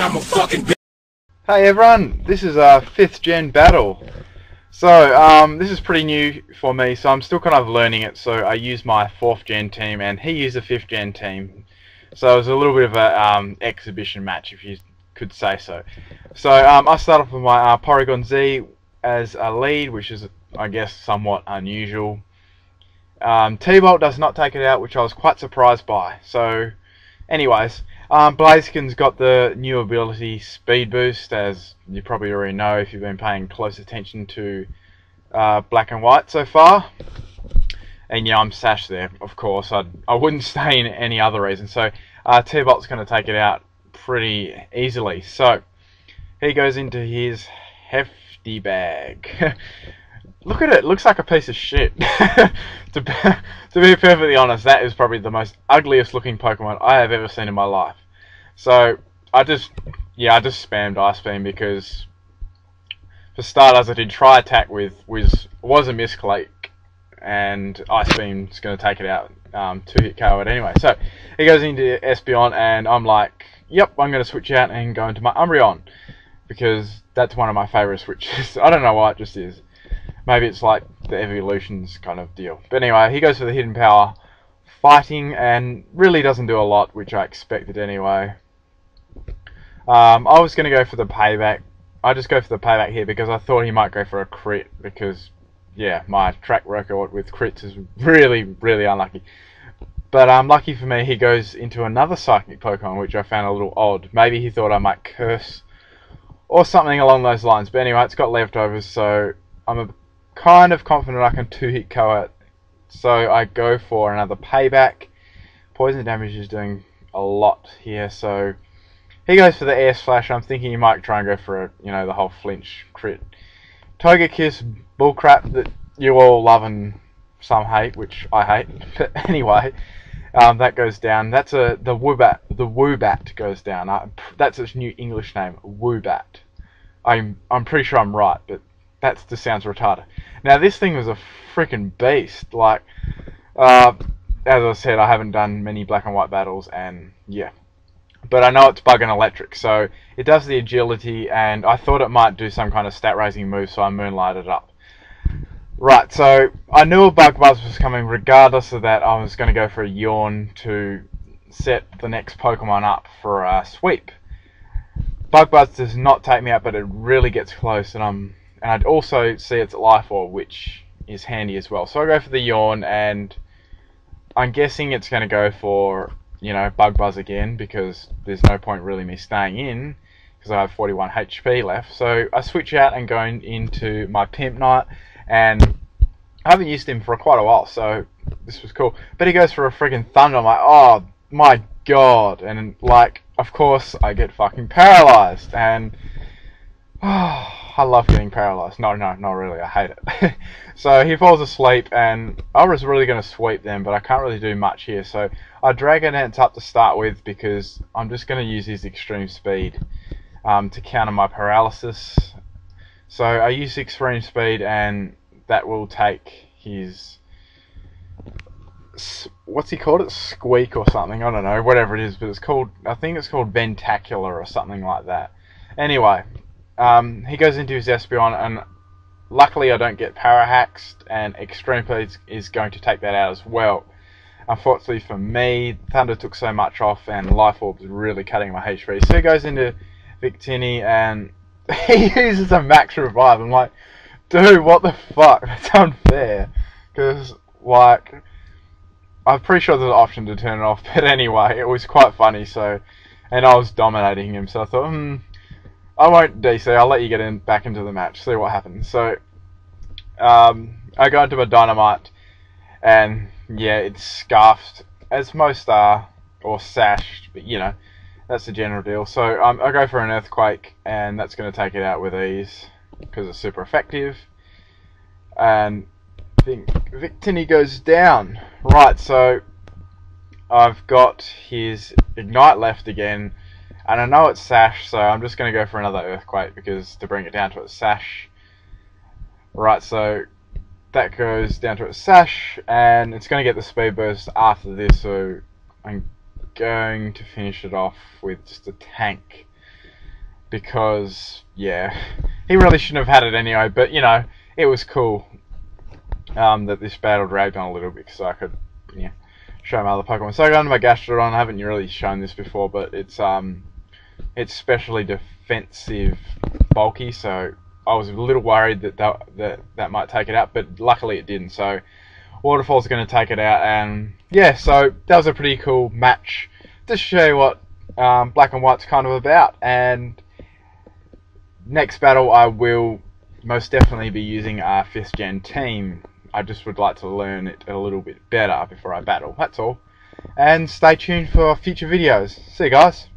I'm a fucking bitch. Hey everyone, this is a 5th gen battle. So this is pretty new for me, so I'm still kind of learning it. So I use my 4th gen team and he used a 5th gen team. So it was a little bit of a exhibition match, if you could say so. So I start off with my Porygon Z as a lead, which is, I guess, somewhat unusual. T-Bolt does not take it out, which I was quite surprised by. So anyways, Blaziken's got the new ability Speed Boost, as you probably already know if you've been paying close attention to Black and White so far. And yeah, I'm Sash there, of course. I wouldn't stay in any other reason. So T-Bolt's going to take it out pretty easily. So he goes into his hefty bag. Look at it, looks like a piece of shit. To be perfectly honest, that is probably the most ugliest looking Pokemon I have ever seen in my life. So I just spammed Ice Beam because, for starters, I did try attack with was a misclick, and Ice Beam's going to take it out, 2-hit KO it anyway. So he goes into Espeon, and I'm like, yep, I'm going to switch out and go into my Umbreon, because that's one of my favourite switches. I don't know why, it just is. Maybe it's like the evolutions kind of deal. But anyway, he goes for the Hidden Power fighting and really doesn't do a lot, which I expected anyway. I was going to go for the payback. I just go for the payback here because I thought he might go for a crit, because yeah, my track record with crits is really, really unlucky. But lucky for me, he goes into another Psychic Pokemon, which I found a little odd. Maybe he thought I might curse or something along those lines. But anyway, it's got leftovers, so I'm kind of confident I can 2-hit KO it. So I go for another payback. Poison damage is doing a lot here, so he goes for the Air Slash. I'm thinking he might try and go for a, the whole flinch crit. Togekiss bullcrap that you all love and some hate, which I hate. But anyway, that goes down. That's the Woobat. The Woobat goes down. That's its new English name, Woobat. I'm pretty sure I'm right, but that just sounds retarded. Now this thing was a freaking beast. Like, as I said, I haven't done many Black and White battles, and yeah. But I know it's Bug and Electric, so it does the agility, and I thought it might do some kind of stat raising move, so I moonlighted up. Right, so I knew a Bug Buzz was coming. Regardless of that, I was going to go for a Yawn to set the next Pokemon up for a sweep. Bug Buzz does not take me out, but it really gets close, and I'd also see its Life Orb, which is handy as well. So I go for the Yawn, and I'm guessing it's going to go for, Bug Buzz again, because there's no point really me staying in, because I have 41 HP left. So I switch out and go into my PIMPNITE, and I haven't used him for quite a while, so this was cool. But he goes for a friggin' Thunder. I'm like, oh my god. And like, of course, I get fucking paralyzed, and I love getting paralyzed. No, not really. I hate it. So he falls asleep, and I was really going to sweep them, but I can't really do much here. So I Dragon Dance up to start with, because I'm just going to use his extreme speed to counter my paralysis. So I use extreme speed, and that will take his, what's he called it? Squeak or something. I don't know. Whatever it is, but I think it's called Ventacular or something like that. Anyway. He goes into his Espeon, and luckily I don't get Parahaxed, and Extreme Speed is going to take that out as well. Unfortunately for me, Thunder took so much off, and Life Orb is really cutting my HP. So he goes into Victini, and he uses a Max Revive. I'm like, dude, what the fuck? That's unfair. Because, like, I'm pretty sure there's an option to turn it off, but anyway, it was quite funny. So, and I was dominating him, so I thought, I won't DC, I'll let you get back into the match, see what happens. So, I go into my Dynamite, and yeah, it's scarfed, as most are, or sashed, but that's the general deal. So, I go for an Earthquake, and that's going to take it out with ease, because it's super effective. And I think Victini goes down. Right, so I've got his Ignite left again. And I know it's Sash, so I'm just going to go for another Earthquake, because to bring it down to its Sash. Right, so that goes down to its Sash, and it's going to get the Speed Burst after this, so I'm going to finish it off with just a tank. because yeah, he really shouldn't have had it anyway. But you know, it was cool that this battle dragged on a little bit so I could show my other Pokemon. So I got into my Gastrodon. I haven't really shown this before, but it's specially defensive bulky, so I was a little worried that might take it out, but luckily it didn't. So Waterfall's going to take it out, and yeah, so that was a pretty cool match to show you what Black and White's kind of about. And next battle I will most definitely be using our 5th gen team. I just would like to learn it a little bit better before I battle, that's all. And stay tuned for future videos. See you guys.